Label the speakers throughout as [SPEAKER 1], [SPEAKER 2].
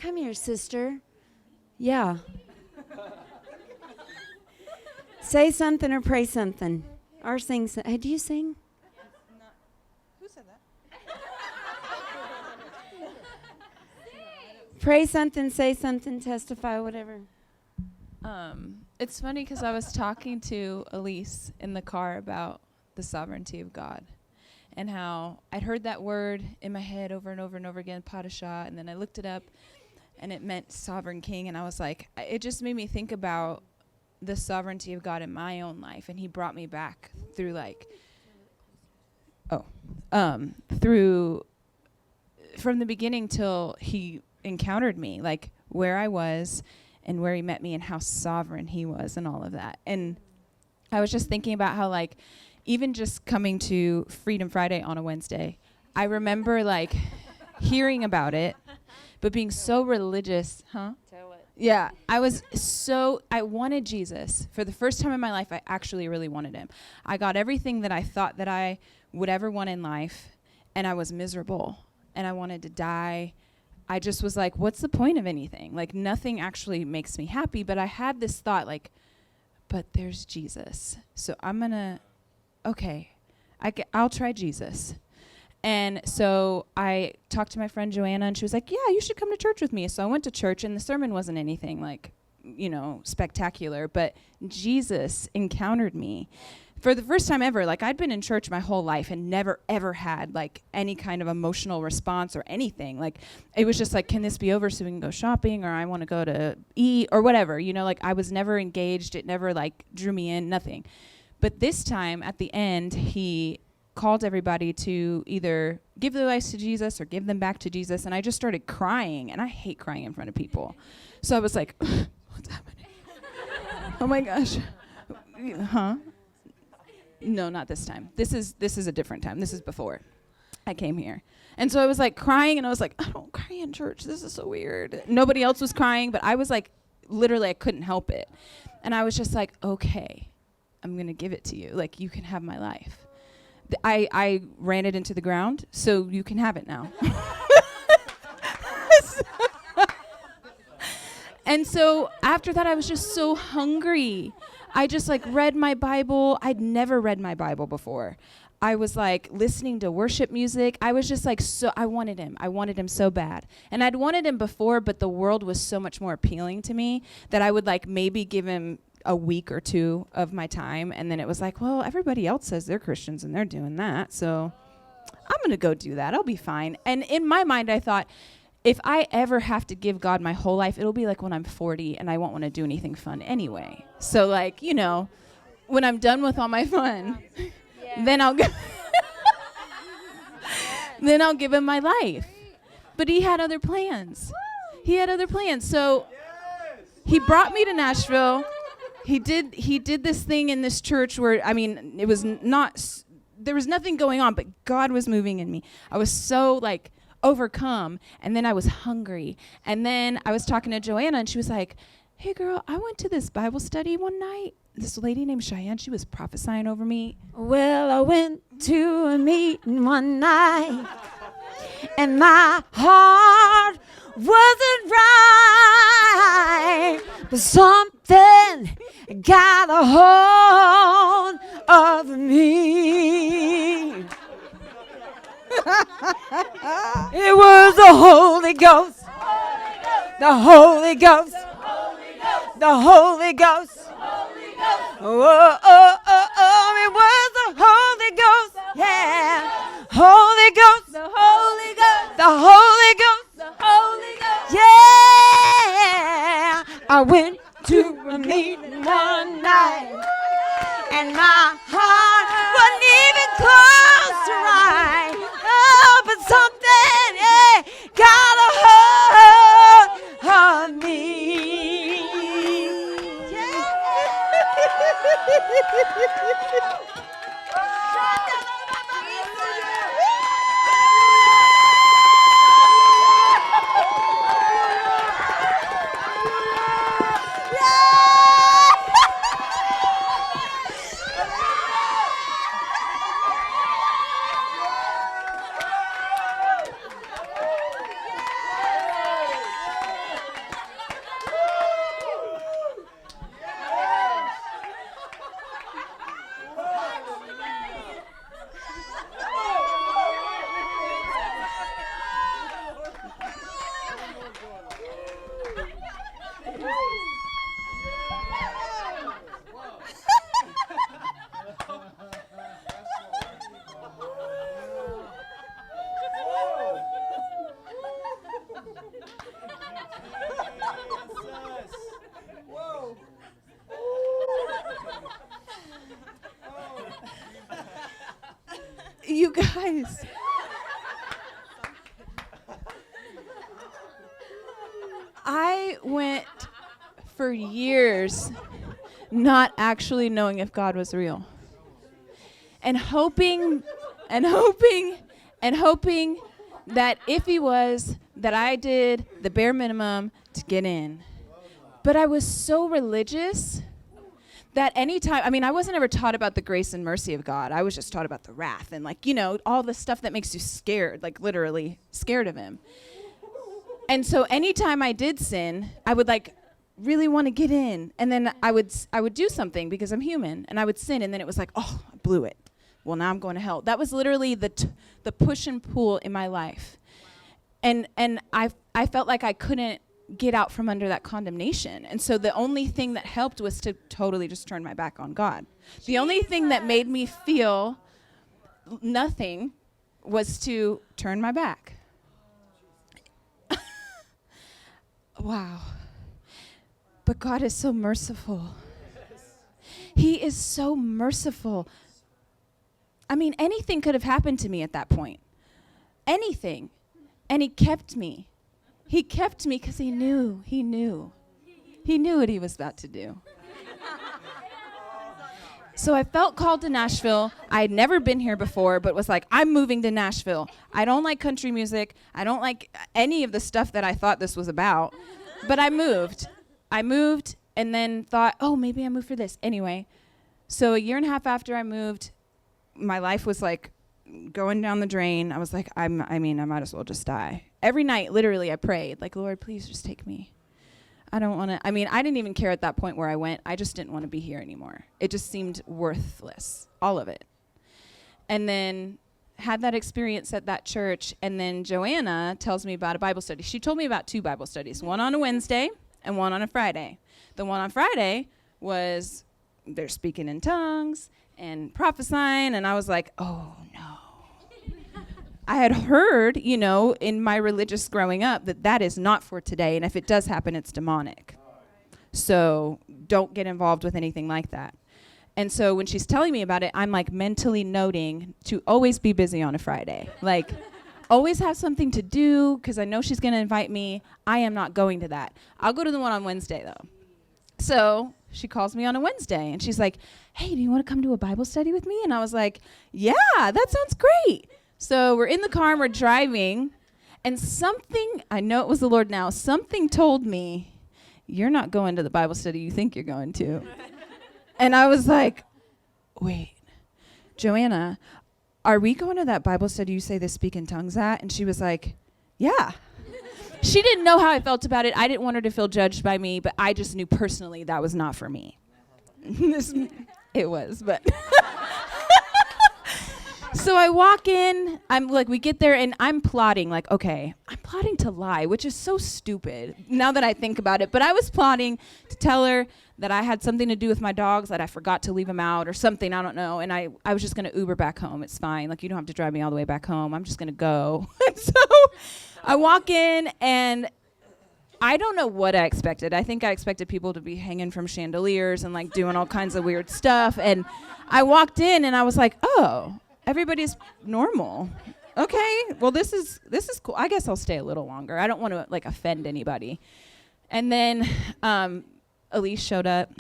[SPEAKER 1] Come here, sister. Yeah. Say something or pray something. Or sing. Hey, do you sing?
[SPEAKER 2] Who said that?
[SPEAKER 1] Pray something, say something, testify, whatever.
[SPEAKER 2] It's funny because I was talking to Elise in the car about the sovereignty of God and how I'd heard that word in my head over and over and over again, Padishah, and then I looked it up and it meant sovereign king, and I was like, it just made me think about the sovereignty of God in my own life, and he brought me back through from the beginning till he encountered me, like where I was and where he met me and how sovereign he was and all of that. And I was just thinking about how, like, even just coming to Freedom Friday on a Wednesday, I remember like hearing about it, but being so religious,
[SPEAKER 1] Tell it.
[SPEAKER 2] Yeah, I wanted Jesus. For the first time in my life, I actually really wanted him. I got everything that I thought that I would ever want in life, and I was miserable, and I wanted to die. I just was like, what's the point of anything? Like, nothing actually makes me happy, but I had this thought, like, but there's Jesus. So I'll try Jesus. And so I talked to my friend Joanna, and she was like, yeah, you should come to church with me. So I went to church, and the sermon wasn't anything like, spectacular, but Jesus encountered me. For the first time ever, like, I'd been in church my whole life and never, ever had, like, any kind of emotional response or anything. Like, it was just like, can this be over so we can go shopping, or I want to go to eat, or whatever. Like, I was never engaged. It never, like, drew me in, nothing. But this time, at the end, he called everybody to either give their lives to Jesus or give them back to Jesus. And I just started crying, and I hate crying in front of people. So I was like, what's happening? Oh my gosh. Huh? No, not this time. This is a different time. This is before I came here. And so I was like crying, and I was like, I don't cry in church. This is so weird. Nobody else was crying, but I was like, literally, I couldn't help it. And I was just like, okay, I'm going to give it to you. Like, you can have my life. I ran it into the ground, so you can have it now. And so after that, I was just so hungry. I just like read my Bible. I'd never read my Bible before. I was like listening to worship music. I was just like, I wanted him. I wanted him so bad. And I'd wanted him before, but the world was so much more appealing to me that I would like maybe give him a week or two of my time. And then it was like, well, everybody else says they're Christians and they're doing that, so I'm going to go do that. I'll be fine. And in my mind, I thought, if I ever have to give God my whole life, it'll be like when I'm 40 and I won't want to do anything fun anyway. So like, when I'm done with all my fun, then I'll give him my life. But he had other plans. So he brought me to Nashville. He did this thing in this church where, it was there was nothing going on, but God was moving in me. I was so like overcome, and then I was hungry. And then I was talking to Joanna, and she was like, hey girl, I went to this Bible study one night. This lady named Cheyenne, she was prophesying over me.
[SPEAKER 1] Well, I went to a meeting one night, and my heart wasn't right, but something got a hold of me. It was the Holy Ghost. The Holy Ghost. The Holy Ghost. Oh, oh, oh, oh, it was the Holy Ghost. Yeah. Holy Ghost. The Holy Ghost. The Holy Ghost. The Holy Ghost. Yeah. I went to a meeting one night, and my heart wasn't even close to right. Oh, but something got a hold of me.
[SPEAKER 2] eyes. I went for years not actually knowing if God was real. And hoping that if he was, that I did the bare minimum to get in. But I was so religious that anytime, I wasn't ever taught about the grace and mercy of God. I was just taught about the wrath and all the stuff that makes you scared, like literally scared of him. And so anytime I did sin, I would really want to get in. And then I would do something because I'm human, and I would sin, and then it was like, oh, I blew it. Well, now I'm going to hell. That was literally the push and pull in my life. And I felt like I couldn't get out from under that condemnation. And so the only thing that helped was to totally just turn my back on God. The only thing that made me feel nothing was to turn my back. Wow. But God is so merciful. He is so merciful. Anything could have happened to me at that point. Anything. And he kept me. He kept me because he knew. He knew what he was about to do. So I felt called to Nashville. I had never been here before, but was like, I'm moving to Nashville. I don't like country music. I don't like any of the stuff that I thought this was about. But I moved. And then thought, oh, maybe I moved for this. Anyway, so a year and a half after I moved, my life was going down the drain. I was like, I might as well just die. Every night, literally, I prayed, Lord, please just take me. I don't want to, I didn't even care at that point where I went. I just didn't want to be here anymore. It just seemed worthless, all of it. And then had that experience at that church, and then Joanna tells me about a Bible study. She told me about 2 Bible studies, one on a Wednesday and one on a Friday. The one on Friday was they're speaking in tongues and prophesying, and I was like, oh, no. I had heard, in my religious growing up that is not for today, and if it does happen, it's demonic. So don't get involved with anything like that. And so when she's telling me about it, I'm mentally noting to always be busy on a Friday. Always have something to do, because I know she's going to invite me. I am not going to that. I'll go to the one on Wednesday, though. So she calls me on a Wednesday, and she's like, hey, do you want to come to a Bible study with me? And I was like, yeah, that sounds great. So we're in the car and we're driving, and something, I know it was the Lord now, something told me, you're not going to the Bible study you think you're going to. And I was like, wait, Joanna, are we going to that Bible study you say they speak in tongues at? And she was like, yeah. She didn't know how I felt about it. I didn't want her to feel judged by me, but I just knew personally that was not for me. It was, but... So I walk in, we get there, and I'm plotting, okay, I'm plotting to lie, which is so stupid now that I think about it. But I was plotting to tell her that I had something to do with my dogs, that I forgot to leave them out or something, I don't know. And I was just going to Uber back home. It's fine. You don't have to drive me all the way back home. I'm just going to go. So I walk in, and I don't know what I expected. I think I expected people to be hanging from chandeliers and doing all kinds of weird stuff. And I walked in, and I was like, oh, everybody's normal. Okay, well, this is cool. I guess I'll stay a little longer. I don't want to offend anybody. And then Elise showed up.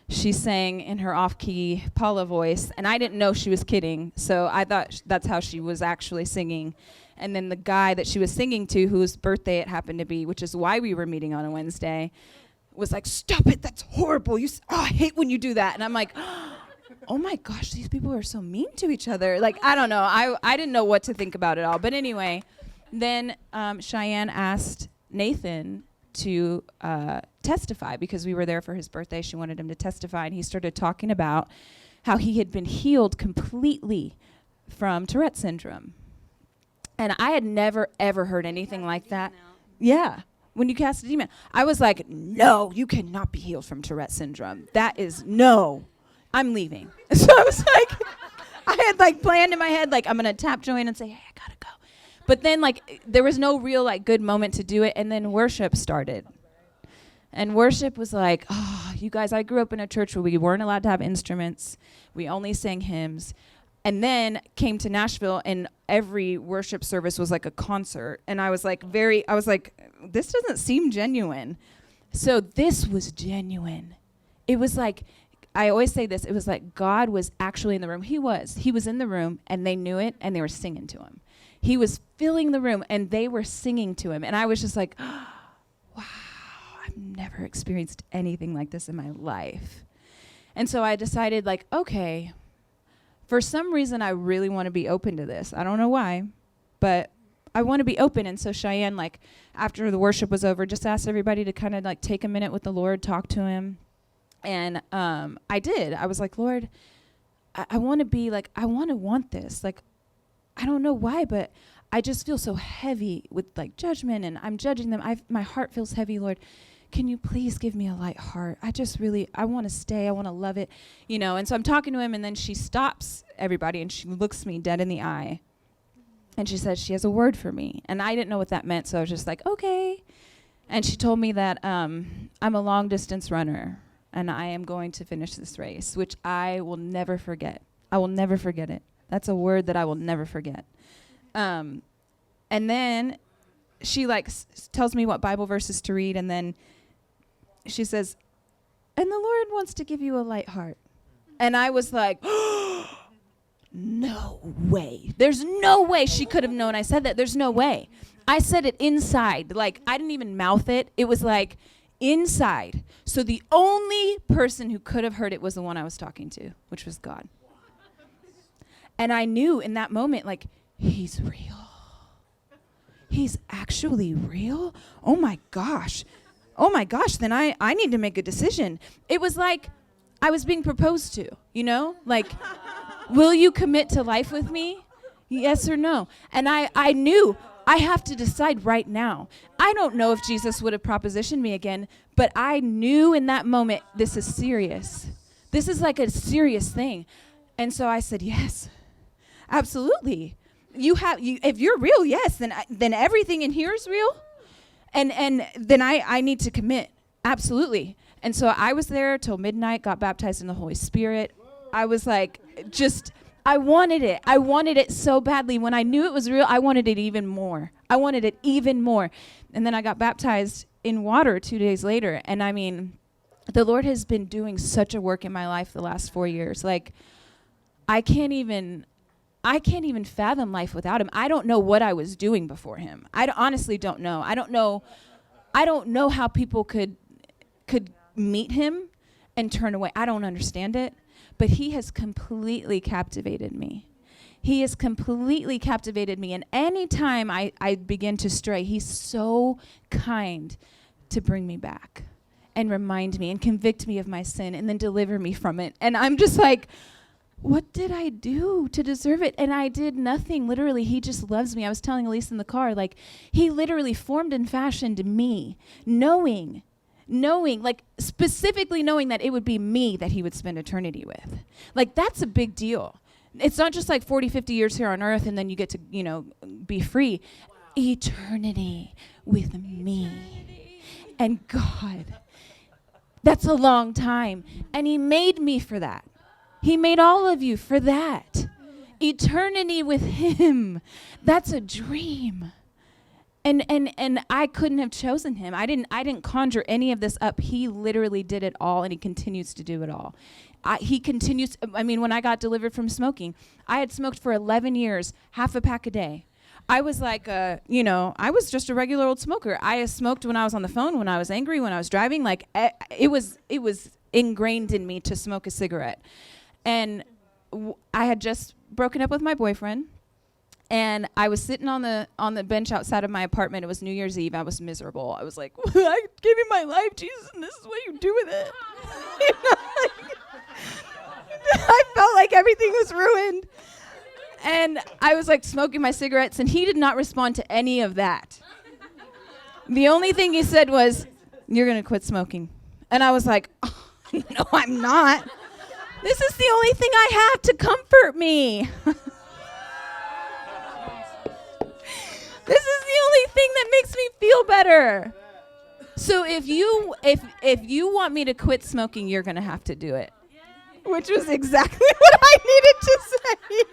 [SPEAKER 2] She sang in her off-key Paula voice, and I didn't know she was kidding, so I thought that's how she was actually singing. And then the guy that she was singing to, whose birthday it happened to be, which is why we were meeting on a Wednesday, was like, stop it, that's horrible. I hate when you do that. And I'm like, oh my gosh, these people are so mean to each other. I don't know. I didn't know what to think about it all. But anyway, then Cheyenne asked Nathan to testify because we were there for his birthday. She wanted him to testify, and he started talking about how he had been healed completely from Tourette syndrome. And I had never, ever heard anything like that. Yeah. When you cast a demon. I was like, no, you cannot be healed from Tourette syndrome. That is no. I'm leaving. So I was like, I had planned in my head, I'm going to tap Joanne and say, hey, I got to go. But then there was no real good moment to do it. And then worship started. And worship was oh, you guys, I grew up in a church where we weren't allowed to have instruments. We only sang hymns. And then came to Nashville, and every worship service was like a concert. And I was like, this doesn't seem genuine. So this was genuine. It was like, I always say this, it was like God was actually in the room. He was in the room, and they knew it, and they were singing to him. He was filling the room, and they were singing to him. And I was just like, wow, I've never experienced anything like this in my life. And so I decided, like, okay, for some reason, I really want to be open to this. I don't know why, but I want to be open. And so Cheyenne, like, after the worship was over, just asked everybody to kind of, like, take a minute with the Lord, talk to him. And I did. I was like, Lord, I want to be, like, I want this. Like, I don't know why, but I just feel so heavy with, like, judgment, and I'm judging them. My heart feels heavy, Lord. Can you please give me a light heart? I want to stay. I want to love it, you know. And so I'm talking to him, and then she stops everybody, and she looks me dead in the eye. And she says she has a word for me. And I didn't know what that meant, so I was just like, okay. And she told me that I'm a long-distance runner, and I am going to finish this race, which I will never forget. I will never forget it. That's a word that I will never forget. And then she, like, tells me what Bible verses to read, and then she says, and the Lord wants to give you a light heart. And I was like, no way. There's no way she could have known I said that. There's no way. I said it inside. Like, I didn't even mouth it. It was like inside. So the only person who could have heard it was the one I was talking to, which was God. And I knew in that moment, like, he's real. He's actually real? Oh my gosh, then I need to make a decision. It was like I was being proposed to, you know? Like, will you commit to life with me? Yes or no? And I knew I have to decide right now. I don't know if Jesus would have propositioned me again, but I knew in that moment, this is serious. This is like a serious thing. And so I said, yes, absolutely. If you're real, yes, then everything in here is real. And then I need to commit. Absolutely. And so I was there till midnight, got baptized in the Holy Spirit. I was like, I wanted it. I wanted it so badly. When I knew it was real, I wanted it even more. And then I got baptized in water 2 days later. And I mean, the Lord has been doing such a work in my life the last 4 years. Like, I can't even fathom life without him. I don't know what I was doing before him. I honestly don't know. I don't know how people could meet him and turn away. I don't understand it. But he has completely captivated me. And anytime I begin to stray, he's so kind to bring me back and remind me and convict me of my sin and then deliver me from it. And I'm just like, what did I do to deserve it? And I did nothing. Literally, he just loves me. I was telling Elise in the car, like, he literally formed and fashioned me, knowing, like, specifically knowing that it would be me that he would spend eternity with. Like, that's a big deal. It's not just like 40, 50 years here on earth and then you get to, you know, be free. Wow. Eternity with me and God. That's a long time. And he made me for that. He made all of you for that. Eternity with him. That's a dream. And I couldn't have chosen him. I didn't conjure any of this up. He literally did it all, and he continues to do it all. He continues. When I got delivered from smoking, I had smoked for 11 years, half a pack a day. I was like, I was just a regular old smoker. I smoked when I was on the phone, when I was angry, when I was driving. Like, it was ingrained in me to smoke a cigarette. And I had just broken up with my boyfriend. And I was sitting on the bench outside of my apartment. It was New Year's Eve. I was miserable. I was like, I gave you my life, Jesus, and this is what you do with it. I felt like everything was ruined. And I was like smoking my cigarettes, and he did not respond to any of that. The only thing he said was, you're going to quit smoking. And I was like, oh, no, I'm not. This is the only thing I have to comfort me. This is the only thing that makes me feel better. So if you want me to quit smoking, you're going to have to do it. which was exactly what I needed to say.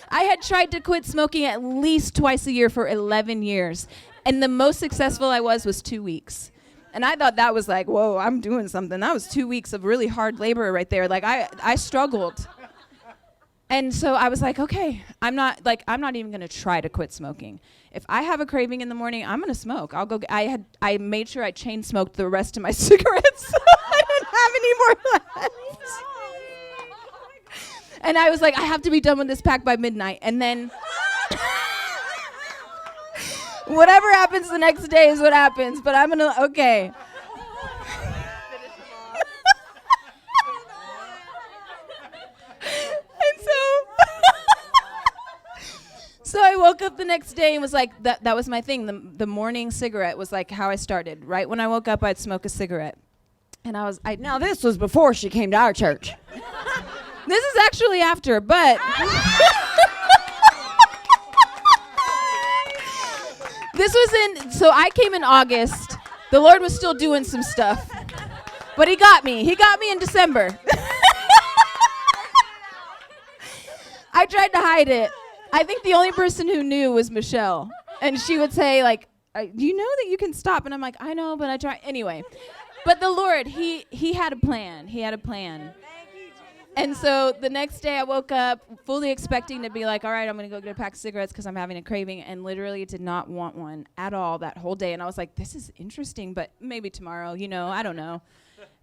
[SPEAKER 2] I had tried to quit smoking at least twice a year for 11 years. And the most successful I was 2 weeks. And I thought that was like, whoa, I'm doing something. That was 2 weeks of really hard labor right there. Like I struggled. And so I was like, okay, I'm not even going to try to quit smoking. If I have a craving in the morning, I'm going to smoke. I'll go I made sure I chain smoked the rest of my cigarettes. I didn't have any more left. And I was like, I have to be done with this pack by midnight. And then whatever happens the next day is what happens. But I'm going to, okay. And so I woke up the next day and was like, that was my thing. The morning cigarette was like how I started. Right when I woke up, I'd smoke a cigarette. And
[SPEAKER 1] now this was before she came to our church.
[SPEAKER 2] This is actually after, but this was so I came in August. The Lord was still doing some stuff, but he got me in December. I tried to hide it. I think the only person who knew was Michelle, and she would say like, do you know that you can stop? And I'm like, I know, but I try anyway. But the Lord, he had a plan. He had a plan. And so the next day I woke up fully expecting to be like, all right, I'm going to go get a pack of cigarettes because I'm having a craving, and literally did not want one at all that whole day. And I was like, this is interesting, but maybe tomorrow, I don't know.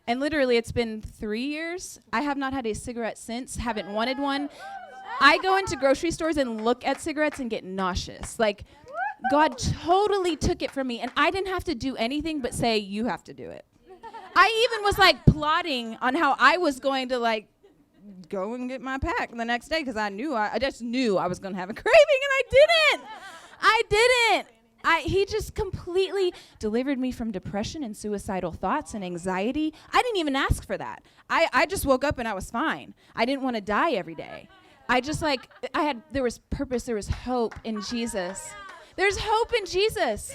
[SPEAKER 2] And literally it's been 3 years. I have not had a cigarette since, haven't wanted one. I go into grocery stores and look at cigarettes and get nauseous. Like, God totally took it from me, and I didn't have to do anything but say, you have to do it. I even was like plotting on how I was going to like go and get my pack the next day because I just knew I was going to have a craving, and I didn't. He just completely delivered me from depression and suicidal thoughts and anxiety. I didn't even ask for that. I just woke up and I was fine. I didn't want to die every day. There was purpose, there was hope in Jesus. There's hope in Jesus.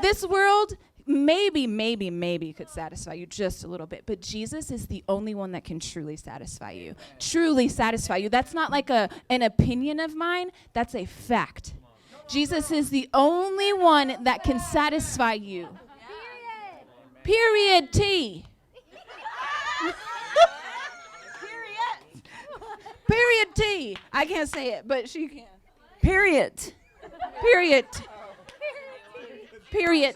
[SPEAKER 2] This world maybe could satisfy you just a little bit, but Jesus is the only one that can truly satisfy you. Truly satisfy you. That's not like an opinion of mine. That's a fact. Jesus is the only one that can satisfy you. Period. T. Period T. I can't say it, but she can.
[SPEAKER 1] Period.
[SPEAKER 2] Period. Period.